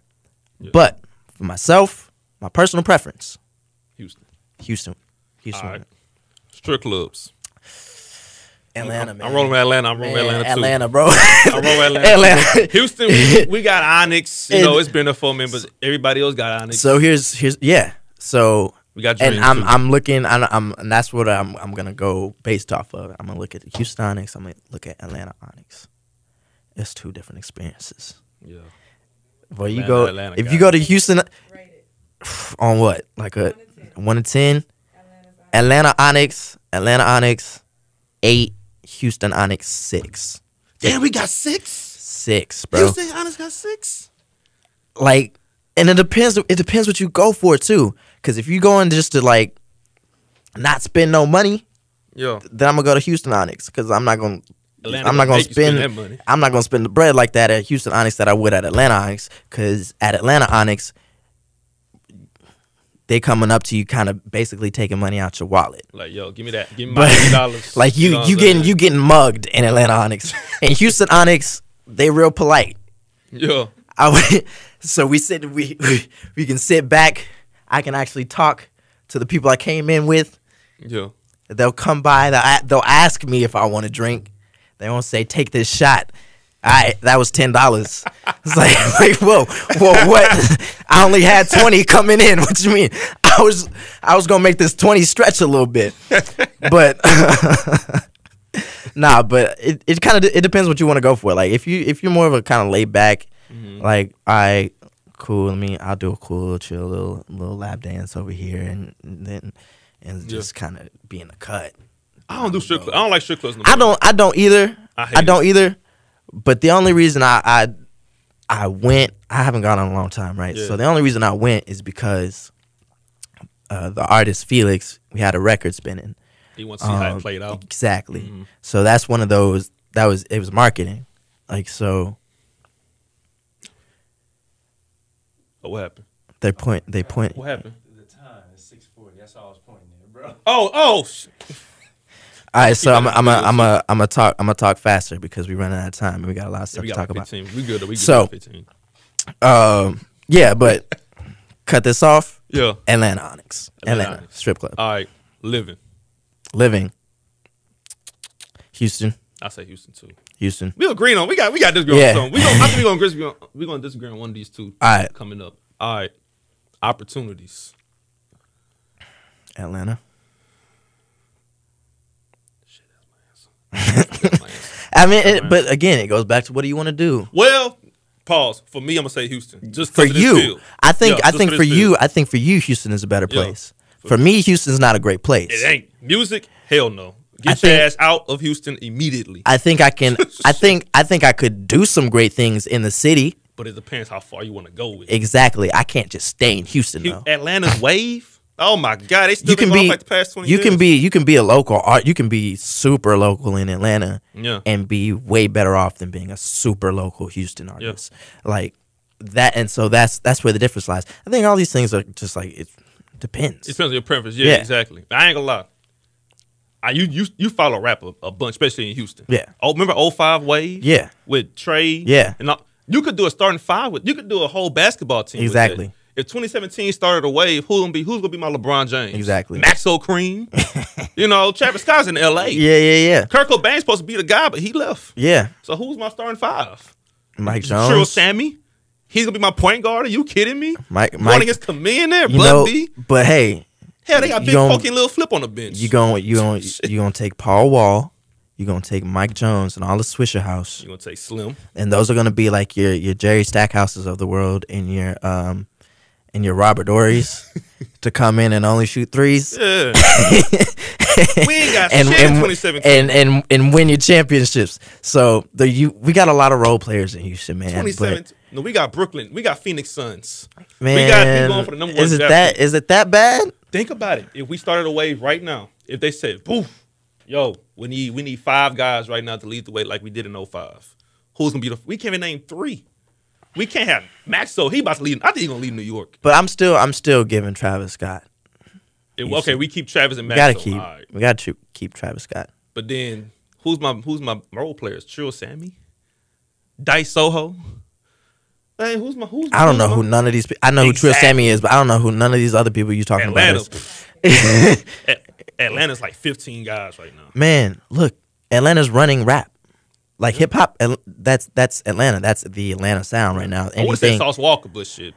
[SPEAKER 1] Yeah. But for myself, my personal preference, Houston.
[SPEAKER 2] All right. Strip clubs.
[SPEAKER 1] Atlanta, man.
[SPEAKER 2] I'm rolling with Atlanta. I'm rolling with Atlanta too.
[SPEAKER 1] Atlanta, bro.
[SPEAKER 2] I'm rolling with Atlanta. Houston, we got Onyx. You know, it's been there for me, but everybody else got Onyx.
[SPEAKER 1] So here's So
[SPEAKER 2] we got Dreams,
[SPEAKER 1] and I'm looking. And that's what I'm gonna go based off of. I'm gonna look at the Houston Onyx. I'm gonna look at Atlanta Onyx. It's 2 different experiences. Yeah. Well, you go if you go to Houston on what, like a 1 to 10. Atlanta Onyx 8. Houston Onyx 6.
[SPEAKER 2] Damn, we got 6.
[SPEAKER 1] 6, bro.
[SPEAKER 2] Houston Onyx got 6.
[SPEAKER 1] Like, and it depends. It depends what you go for too. Because if you going just to like not spend no money,
[SPEAKER 2] Yeah,
[SPEAKER 1] then I'm gonna go to Houston Onyx because I'm not gonna.
[SPEAKER 2] Atlanta
[SPEAKER 1] I'm not gonna
[SPEAKER 2] make you spend
[SPEAKER 1] spend.
[SPEAKER 2] that money.
[SPEAKER 1] I'm not gonna spend the bread like that at Houston Onyx that I would at Atlanta Onyx. Because at Atlanta Onyx, they coming up to you, kind of basically taking money out your wallet.
[SPEAKER 2] Like, yo, give me that. Give me my $80.
[SPEAKER 1] Like you getting mugged in Atlanta Onyx. In Houston Onyx, they real polite.
[SPEAKER 2] Yeah.
[SPEAKER 1] So we can sit back. I can actually talk to the people I came in with.
[SPEAKER 2] Yeah.
[SPEAKER 1] They'll come by. They'll ask me if I want to drink. They won't say, take this shot. All right, that was $10. It's like whoa, what? I only had 20 coming in. What you mean? I was gonna make this 20 stretch a little bit, but nah. But it kind of depends what you want to go for. Like if you're more of a kind of laid back, like cool. I'll do a cool, chill, little lap dance over here, and just kind of be in the cut.
[SPEAKER 2] I don't do strip clubs. I don't like strip clubs no more.
[SPEAKER 1] I don't either. I don't either. But the only reason I went, I haven't gone in a long time, right?
[SPEAKER 2] Yeah.
[SPEAKER 1] So the only reason I went is because the artist Felix, we had a record spinning.
[SPEAKER 2] He wants to see how it played out.
[SPEAKER 1] Exactly.
[SPEAKER 2] Mm-hmm.
[SPEAKER 1] So that's one of those. It was marketing, like so.
[SPEAKER 2] Oh, what happened?
[SPEAKER 1] They point.
[SPEAKER 2] What happened?
[SPEAKER 3] The time is 6:40. That's all I was pointing at, bro.
[SPEAKER 2] Oh.
[SPEAKER 1] All right, so I'm gonna talk faster because we're running out of time and we got a lot of stuff
[SPEAKER 2] We
[SPEAKER 1] to
[SPEAKER 2] got
[SPEAKER 1] talk
[SPEAKER 2] like
[SPEAKER 1] about.
[SPEAKER 2] 15. We good. We good.
[SPEAKER 1] So,
[SPEAKER 2] 15.
[SPEAKER 1] Yeah, but cut this off.
[SPEAKER 2] Yeah.
[SPEAKER 1] Atlanta Onyx. Atlanta
[SPEAKER 2] Onyx.
[SPEAKER 1] strip club.
[SPEAKER 2] All right.
[SPEAKER 1] Living. Houston.
[SPEAKER 2] I say Houston too.
[SPEAKER 1] Houston.
[SPEAKER 2] We agree on. We got disagree on something. I think we're gonna disagree on one of these two.
[SPEAKER 1] All right.
[SPEAKER 2] Coming up. All right. Opportunities.
[SPEAKER 1] Atlanta.
[SPEAKER 2] Shit, that's my answer.
[SPEAKER 1] I mean, but again, it goes back to what do you want to do?
[SPEAKER 2] Well, pause. For me, I'm gonna say Houston. Just
[SPEAKER 1] For
[SPEAKER 2] 'cause of this
[SPEAKER 1] you,
[SPEAKER 2] field.
[SPEAKER 1] I think
[SPEAKER 2] Yeah, just
[SPEAKER 1] for
[SPEAKER 2] this
[SPEAKER 1] you,
[SPEAKER 2] field.
[SPEAKER 1] I think for you, Houston is a better
[SPEAKER 2] Yeah.
[SPEAKER 1] place. For me, Houston's not a great place.
[SPEAKER 2] It ain't music. Hell no. Get
[SPEAKER 1] I
[SPEAKER 2] your
[SPEAKER 1] think-
[SPEAKER 2] ass out of Houston immediately.
[SPEAKER 1] I think I can. I think I could do some great things in the city.
[SPEAKER 2] But it depends how far you want to go with it.
[SPEAKER 1] Exactly. I can't just stay in Houston though.
[SPEAKER 2] Atlanta's wave. Oh my God, they still
[SPEAKER 1] You can
[SPEAKER 2] been
[SPEAKER 1] be
[SPEAKER 2] like the past 20
[SPEAKER 1] you
[SPEAKER 2] years.
[SPEAKER 1] can be a local art. You can be super local in Atlanta
[SPEAKER 2] Yeah.
[SPEAKER 1] and be way better off than being a super local Houston artist. Like that, and so that's where the difference lies. I think all these things are just like it depends.
[SPEAKER 2] It depends on your preference. Yeah,
[SPEAKER 1] Yeah.
[SPEAKER 2] exactly. I ain't gonna lie. You follow rap a bunch, especially in Houston.
[SPEAKER 1] Yeah.
[SPEAKER 2] Oh, remember 05 Wave?
[SPEAKER 1] Yeah.
[SPEAKER 2] With Trey.
[SPEAKER 1] Yeah.
[SPEAKER 2] And you could do a starting five with. You could do a whole basketball team. with
[SPEAKER 1] Exactly.
[SPEAKER 2] that. If 2017 started a wave, who's gonna be my LeBron James?
[SPEAKER 1] Exactly.
[SPEAKER 2] Maxo Cream. Travis Scott's in LA.
[SPEAKER 1] Yeah.
[SPEAKER 2] Kurt Cobain's supposed to be the guy, but he left.
[SPEAKER 1] Yeah.
[SPEAKER 2] So who's my starting five?
[SPEAKER 1] Mike
[SPEAKER 2] Trill
[SPEAKER 1] Jones.
[SPEAKER 2] Sammy. He's gonna be my point guard. Are you kidding me?
[SPEAKER 1] Mike.
[SPEAKER 2] Going against Camille there,
[SPEAKER 1] You know,
[SPEAKER 2] Bud B.
[SPEAKER 1] but hey,
[SPEAKER 2] Hell, they got Big Pokey and Lil Flip on the bench.
[SPEAKER 1] you gonna take Paul Wall. You're gonna take Mike Jones and all the Swisher House,
[SPEAKER 2] You're gonna take Slim.
[SPEAKER 1] and those are gonna be like your Jerry Stackhouses of the world, and your Robert Ory's to come in and only shoot threes.
[SPEAKER 2] Yeah. We ain't got shit in 2017.
[SPEAKER 1] and win your championships. So we got a lot of role players in Houston, man.
[SPEAKER 2] 2017. No, we got Brooklyn. We got Phoenix Suns.
[SPEAKER 1] Man,
[SPEAKER 2] we got people going for the number one draft pick.
[SPEAKER 1] Is it that bad?
[SPEAKER 2] Think about it. If we started a wave right now, if they said, "Poof, yo, we need 5 guys right now to lead the way like we did in 05. Who's gonna be we can't even name 3. We can't have Maxo. He about to lead. I think he's gonna lead New York.
[SPEAKER 1] But I'm still giving Travis Scott.
[SPEAKER 2] Okay, we keep Travis and
[SPEAKER 1] We
[SPEAKER 2] Maxo.
[SPEAKER 1] gotta keep Travis Scott.
[SPEAKER 2] But then who's my role players? Trill Sammy, Dice Soho. Hey, who's
[SPEAKER 1] I don't know who none of these. I know who Trill Sammy is, but I don't know who none of these other people you talking
[SPEAKER 2] Atlanta.
[SPEAKER 1] about is.
[SPEAKER 2] Atlanta's like 15 guys right now.
[SPEAKER 1] Man, look, Atlanta's running rap, like hip hop. That's Atlanta. That's the Atlanta sound right now.
[SPEAKER 2] I would have said Sauce Walker, but shit.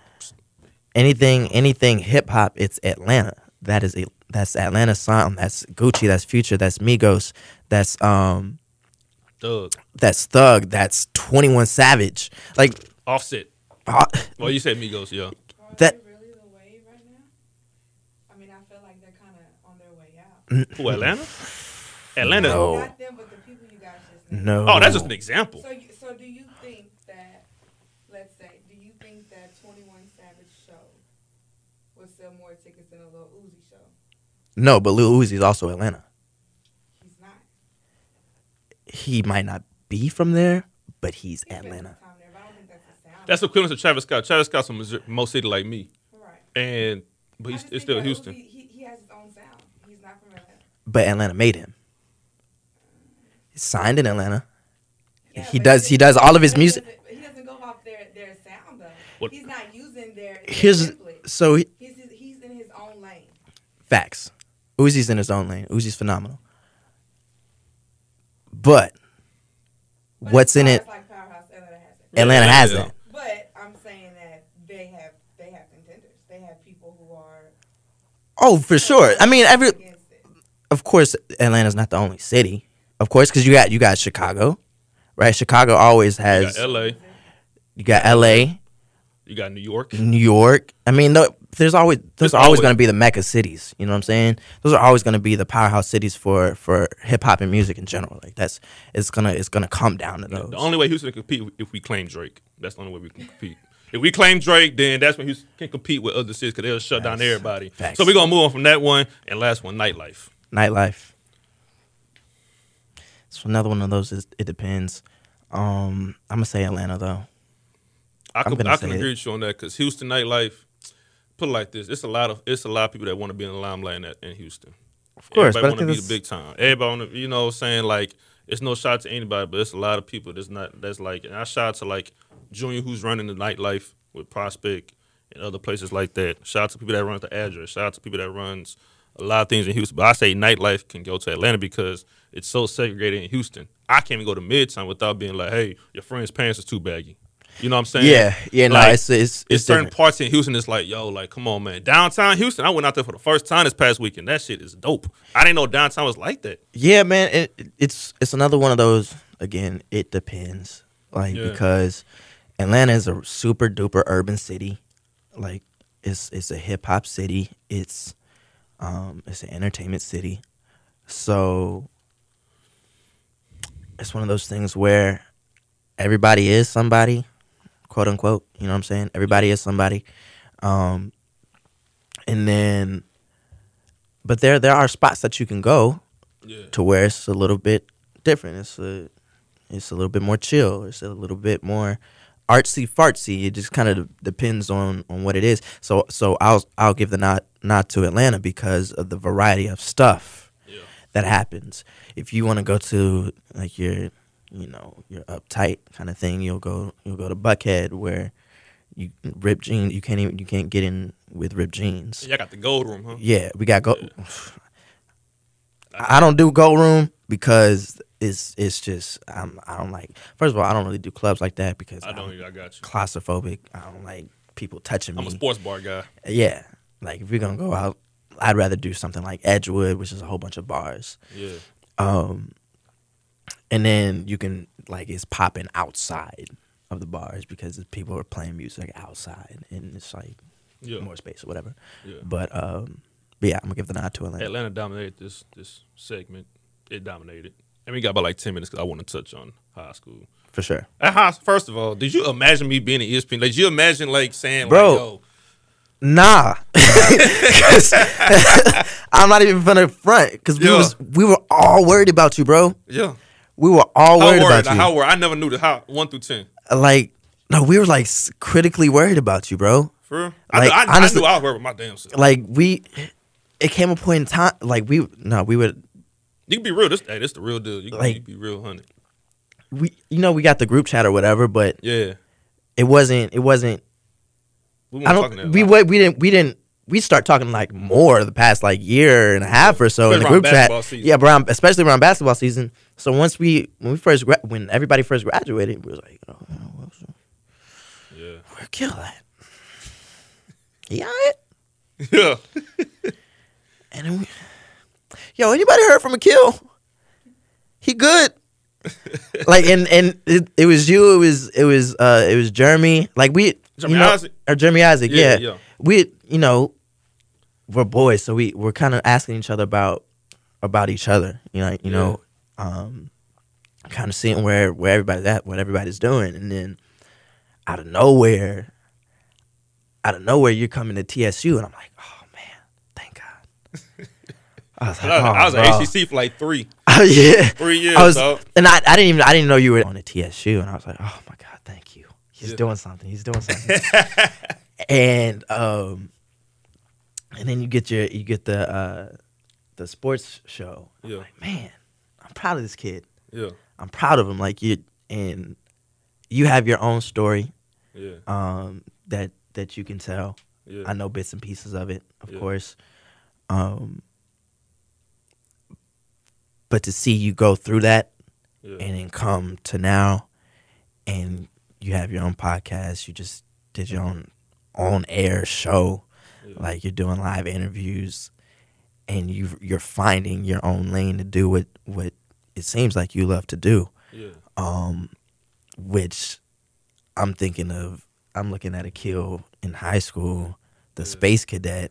[SPEAKER 1] Anything hip hop, it's Atlanta. That's Atlanta's sound. That's Gucci. That's Future. That's Migos. That's
[SPEAKER 2] Thug.
[SPEAKER 1] That's Thug. That's 21 Savage. Like
[SPEAKER 2] Offset. Well, you said Migos, yeah.
[SPEAKER 1] that.
[SPEAKER 4] Are they really the wave right now? I mean, I feel like they're kind of on their way out.
[SPEAKER 2] Who, Atlanta? Atlanta.
[SPEAKER 1] No.
[SPEAKER 4] Not them, but the people you guys just named.
[SPEAKER 1] No.
[SPEAKER 2] Oh, that's just an example.
[SPEAKER 4] So do you think that, let's say, do you think that 21 Savage show would sell more tickets than a Lil Uzi show?
[SPEAKER 1] No, but Lil Uzi's also Atlanta.
[SPEAKER 4] He's not.
[SPEAKER 1] He might not be from there, but he's
[SPEAKER 4] He spent some
[SPEAKER 1] Atlanta.
[SPEAKER 4] time there, but I don't think that's the sound.
[SPEAKER 2] That's the equivalent to Travis Scott. Travis Scott's from Mo City like me,
[SPEAKER 4] Right.
[SPEAKER 2] but
[SPEAKER 4] I
[SPEAKER 2] he's
[SPEAKER 4] just
[SPEAKER 2] it's
[SPEAKER 4] think
[SPEAKER 2] still
[SPEAKER 4] that
[SPEAKER 2] Houston.
[SPEAKER 4] Uzi, he has his own sound. He's not from Atlanta.
[SPEAKER 1] But Atlanta made him. He's signed in Atlanta.
[SPEAKER 4] Yeah,
[SPEAKER 1] He
[SPEAKER 4] but
[SPEAKER 1] does all of his music.
[SPEAKER 4] He doesn't go off their sound though.
[SPEAKER 2] What?
[SPEAKER 4] He's not using their
[SPEAKER 1] Here's
[SPEAKER 4] template.
[SPEAKER 1] so
[SPEAKER 4] He's in his own lane.
[SPEAKER 1] facts. Uzi's in his own lane. Uzi's phenomenal. But
[SPEAKER 4] But
[SPEAKER 1] what's
[SPEAKER 4] as
[SPEAKER 1] in
[SPEAKER 4] far
[SPEAKER 1] it?
[SPEAKER 4] as like Powerhouse, Atlanta has it.
[SPEAKER 1] Atlanta
[SPEAKER 2] Yeah,
[SPEAKER 1] has
[SPEAKER 2] yeah.
[SPEAKER 1] it.
[SPEAKER 4] But I'm saying that they have contenders. They have people who are
[SPEAKER 1] Oh, for sure. I mean,
[SPEAKER 4] against it.
[SPEAKER 1] of course, Atlanta's not the only city. Of course, because you got Chicago, right? Chicago always
[SPEAKER 2] You
[SPEAKER 1] has.
[SPEAKER 2] got L.A.
[SPEAKER 1] You got L.A.,
[SPEAKER 2] You got New York.
[SPEAKER 1] New York. I mean, those are always going to be the mecca cities. You know what I'm saying? Those are always going to be the powerhouse cities for hip hop and music in general. Like it's gonna come down to those.
[SPEAKER 2] The only way Houston can compete if we claim Drake. That's the only way we can compete. If we claim Drake, then that's when Houston can compete with other cities because they'll shut down everybody.
[SPEAKER 1] Facts.
[SPEAKER 2] So we're gonna move on from that one and last one, nightlife.
[SPEAKER 1] Nightlife. So another one of those is it depends. I'm gonna say Atlanta though.
[SPEAKER 2] I can
[SPEAKER 1] gonna say
[SPEAKER 2] agree
[SPEAKER 1] it.
[SPEAKER 2] with you on that because Houston nightlife. Put it like this: it's a lot of people that want to be in the limelight in Houston.
[SPEAKER 1] Of course,
[SPEAKER 2] Everybody
[SPEAKER 1] but I
[SPEAKER 2] want to
[SPEAKER 1] think
[SPEAKER 2] be the big time. Everybody want to, you know, saying like it's no shot to anybody, but it's a lot of people that's like. And I shout out to like Junior who's running the nightlife with Prospect and other places like that. Shout out to people that run the address. Shout out to people that runs a lot of things in Houston. But I say nightlife can go to Atlanta because it's so segregated in Houston. I can't even go to Midtown without being like, hey, your friend's pants is too baggy. You know what I'm saying?
[SPEAKER 1] Yeah, no,
[SPEAKER 2] Like,
[SPEAKER 1] it's
[SPEAKER 2] certain
[SPEAKER 1] different.
[SPEAKER 2] parts in Houston. It's like, yo, like, come on, man. Downtown Houston, I went out there for the first time this past weekend. That shit is dope. I didn't know downtown was like that.
[SPEAKER 1] Yeah, man, it's another one of those. Again, it depends. Like because Atlanta is a super duper urban city. Like it's a hip hop city. It's an entertainment city. So it's one of those things where everybody is somebody, quote unquote. You know what I'm saying? Everybody is somebody. And then, but there are spots that you can go to where it's a little bit different. It's a little bit more chill. It's a little bit more artsy fartsy. It just kind of depends on what it is. So I'll give the nod to Atlanta because of the variety of stuff that happens. If you want to go to like your uptight kind of thing, you'll go to Buckhead where you ripped jeans. You can't get in with ripped jeans.
[SPEAKER 2] Y'all got the gold room, huh?
[SPEAKER 1] Yeah, we got gold. I don't do gold room because it's just I don't like. First of all, I don't really do clubs like that because
[SPEAKER 2] I got you.
[SPEAKER 1] Claustrophobic. I don't like people touching me.
[SPEAKER 2] I'm a sports bar guy.
[SPEAKER 1] Yeah, like if you're gonna go out, I'd rather do something like Edgewood, which is a whole bunch of bars.
[SPEAKER 2] Yeah.
[SPEAKER 1] And then you can it's popping outside of the bars because people are playing music outside and it's like more space or whatever.
[SPEAKER 2] Yeah.
[SPEAKER 1] But yeah, I'm gonna give the nod to Atlanta.
[SPEAKER 2] Atlanta dominated this segment. It dominated. And we got about like 10 minutes because I want to touch on high school.
[SPEAKER 1] For sure.
[SPEAKER 2] At high, first of all, did you imagine me being an ESPN? Like, did you imagine like saying,
[SPEAKER 1] bro,
[SPEAKER 2] like, yo,
[SPEAKER 1] nah. 'Cause I'm not even gonna front because we were all worried about you, bro.
[SPEAKER 2] Yeah.
[SPEAKER 1] We were all worried about you.
[SPEAKER 2] How worried? I never knew the how 1 through 10.
[SPEAKER 1] Like, no, we were like critically worried about you, bro.
[SPEAKER 2] For real?
[SPEAKER 1] Like,
[SPEAKER 2] I
[SPEAKER 1] honestly,
[SPEAKER 2] knew I was worried with my damn self.
[SPEAKER 1] Like it came a point in time. Like we would.
[SPEAKER 2] You can be real. This the real deal. You can be real, honey.
[SPEAKER 1] We got the group chat or whatever, but
[SPEAKER 2] yeah,
[SPEAKER 1] it wasn't.
[SPEAKER 2] We weren't talking that
[SPEAKER 1] We start talking like more the past like year and a half or so in the group chat.
[SPEAKER 2] Season.
[SPEAKER 1] Yeah, especially around basketball season. So when everybody first graduated, we was like, where Kill at? He all right?
[SPEAKER 2] Yeah.
[SPEAKER 1] And then anybody heard from Akil? He good. Like and it was you. It was Jeremy. Like Jeremy Isaac. Yeah. We we're boys, so we're kind of asking each other about about each other. Kind of seeing where everybody's at, what everybody's doing, and then out of nowhere, you're coming to TSU, and I'm like, oh man, thank God. I was like,
[SPEAKER 2] I was
[SPEAKER 1] bro.
[SPEAKER 2] at ACC for like 3
[SPEAKER 1] yeah,
[SPEAKER 2] 3 years.
[SPEAKER 1] And I didn't know you were on the TSU, and I was like, oh my God, thank you. He's doing something. And then you get the sports show. I'm like, man, I'm proud of this kid.
[SPEAKER 2] Yeah.
[SPEAKER 1] I'm proud of him. Like you have your own story.
[SPEAKER 2] Yeah.
[SPEAKER 1] That you can tell.
[SPEAKER 2] Yeah.
[SPEAKER 1] I know bits and pieces of it, of course. But to see you go through that and then come to now, and you have your own podcast, you just did your own air show, like you're doing live interviews, and you're finding your own lane to do what it seems like you love to do.
[SPEAKER 2] Yeah.
[SPEAKER 1] Which I'm looking at Akil in high school, the space cadet.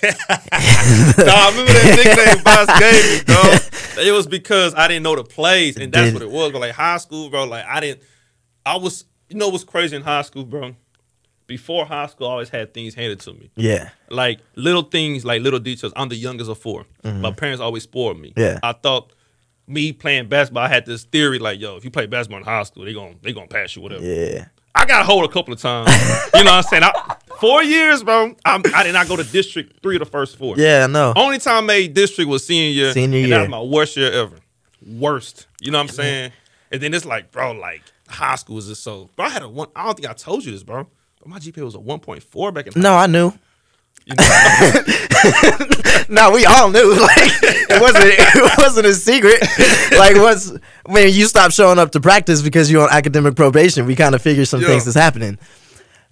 [SPEAKER 2] I remember that nickname Boss gave me, bro. It was because I didn't know the plays, and that's what it was. But like high school, bro, like what's crazy in high school, bro? Before high school, I always had things handed to me.
[SPEAKER 1] Yeah.
[SPEAKER 2] Like little things, like little details. I'm the youngest of 4. Mm-hmm. My parents always spoiled me.
[SPEAKER 1] Yeah.
[SPEAKER 2] I thought me playing basketball, I had this theory like, yo, if you play basketball in high school, they gonna pass you, whatever.
[SPEAKER 1] Yeah.
[SPEAKER 2] I got hold a couple of times. You know what I'm saying? 4 years, bro. I did not go to district 3 of the first 4.
[SPEAKER 1] Yeah, I know.
[SPEAKER 2] Only time I made district was senior year.
[SPEAKER 1] Senior
[SPEAKER 2] and
[SPEAKER 1] year.
[SPEAKER 2] that was my worst year ever. Worst. You know what I'm saying? And then it's like, bro, like high school is just so. Bro, I had I don't think I told you this, bro. But my GPA was a 1.4 back in.
[SPEAKER 1] No, I knew.
[SPEAKER 2] You know?
[SPEAKER 1] No, we all knew. Like it wasn't a secret. Like when you stopped showing up to practice because you're on academic probation, we kind of figured some things is happening.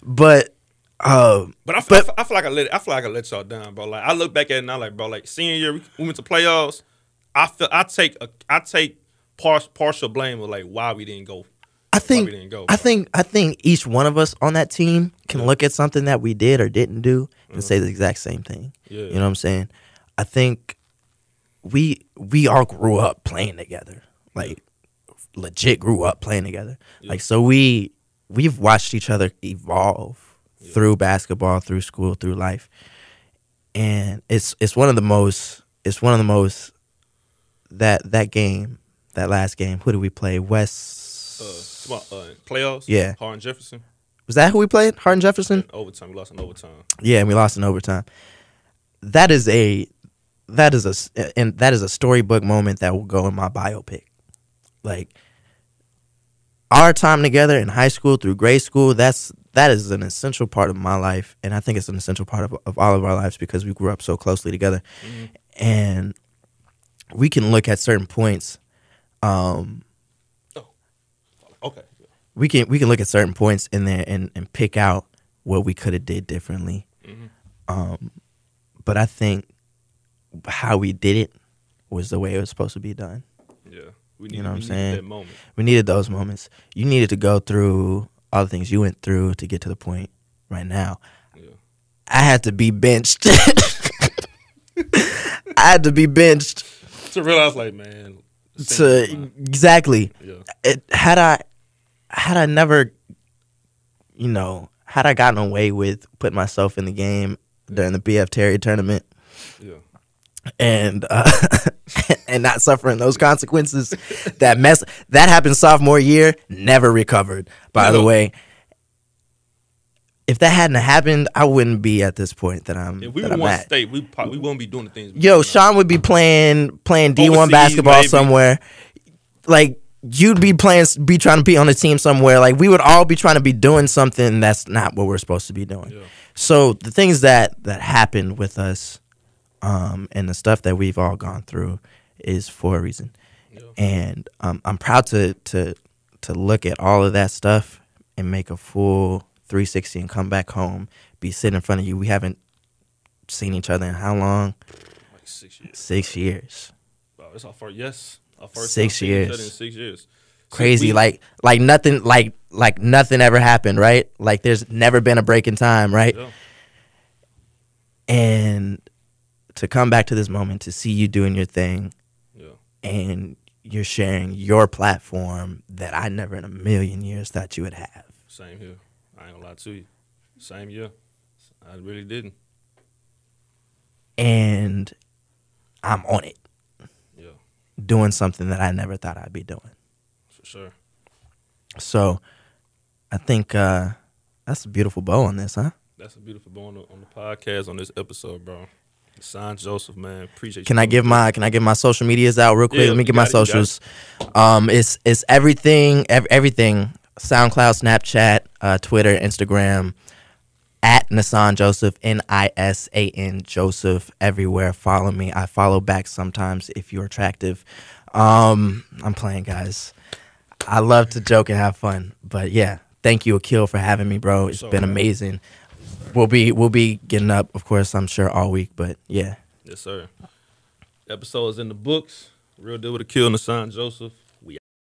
[SPEAKER 1] But
[SPEAKER 2] I feel like I let y'all down, bro. Like I look back at it now, like bro, like senior year we went to playoffs. I take partial blame with like why we didn't go.
[SPEAKER 1] I think each one of us on that team can look at something that we did or didn't do and say the exact same thing.
[SPEAKER 2] Yeah.
[SPEAKER 1] You know what I'm saying? I think we all grew up playing together. Like legit grew up playing together. Yeah. Like so we've watched each other evolve through basketball, through school, through life. And it's one of the most that game, that last game, who did we play?
[SPEAKER 2] Playoffs?
[SPEAKER 1] Yeah.
[SPEAKER 2] Hardin Jefferson.
[SPEAKER 1] Was that who we played? Hardin Jefferson?
[SPEAKER 2] Overtime. We lost in overtime.
[SPEAKER 1] Yeah, and we lost in overtime. That is a storybook moment that will go in my biopic. Like our time together in high school through grade school, that is an essential part of my life, and I think it's an essential part of all of our lives because we grew up so closely together. Mm-hmm. And we can look at certain points.
[SPEAKER 2] Okay.
[SPEAKER 1] We can look at certain points in there and pick out what we could have did differently. Mm-hmm. But I think how we did it was the way it was supposed to be done.
[SPEAKER 2] Yeah.
[SPEAKER 1] You know what I'm saying?
[SPEAKER 2] That moment.
[SPEAKER 1] We needed those moments. You needed to go through all the things you went through to get to the point right now. Yeah. I had to be benched.
[SPEAKER 2] To realize, like, man.
[SPEAKER 1] Exactly. Yeah. Had I never, had I gotten away with putting myself in the game during the BF Terry tournament, and and not suffering those consequences, that happened sophomore year, never recovered. By the way, if that hadn't happened, I wouldn't be at this point that I'm.
[SPEAKER 2] If we were one state, we wouldn't be doing the things.
[SPEAKER 1] Sean would be playing D1 basketball maybe. Somewhere, like. You'd be trying to be on a team somewhere. Like we would all be trying to be doing something that's not what we're supposed to be doing. Yeah. So the things that happened with us, and the stuff that we've all gone through, is for a reason. Yeah. And I'm proud to look at all of that stuff and make a full 360 and come back home, be sitting in front of you. We haven't seen each other in how long?
[SPEAKER 2] Like 6 years.
[SPEAKER 1] 6 years.
[SPEAKER 2] Wow, that's our first. Yes. Our first
[SPEAKER 1] 6 years.
[SPEAKER 2] In 6 years.
[SPEAKER 1] Crazy, like nothing, like nothing ever happened, right? Like there's never been a break in time, right? Yeah. And to come back to this moment, to see you doing your thing, and you're sharing your platform that I never in a million years thought you would have.
[SPEAKER 2] Same here. I ain't gonna lie to you. Same year. I really didn't.
[SPEAKER 1] And I'm on it.
[SPEAKER 2] Yeah.
[SPEAKER 1] Doing something that I never thought I'd be doing.
[SPEAKER 2] For sure.
[SPEAKER 1] So I think that's a beautiful bow on this, huh?
[SPEAKER 2] That's a beautiful bow on the podcast on this episode, bro. Nisan Joseph, man. Appreciate you.
[SPEAKER 1] Can I give my social medias out real quick?
[SPEAKER 2] Yeah,
[SPEAKER 1] Let me get my socials. It's everything SoundCloud, Snapchat, Twitter, Instagram, at Nisan Joseph, Nisan Joseph, everywhere. Follow me. I follow back sometimes if you're attractive. I'm playing, guys. I love to joke and have fun. But yeah, thank you, Akil, for having me, bro. It's been amazing. We'll be getting up, of course, I'm sure, all week, but yeah.
[SPEAKER 2] Yes, sir. Episode is in the books. Real Deal with Akil, Nisan Joseph.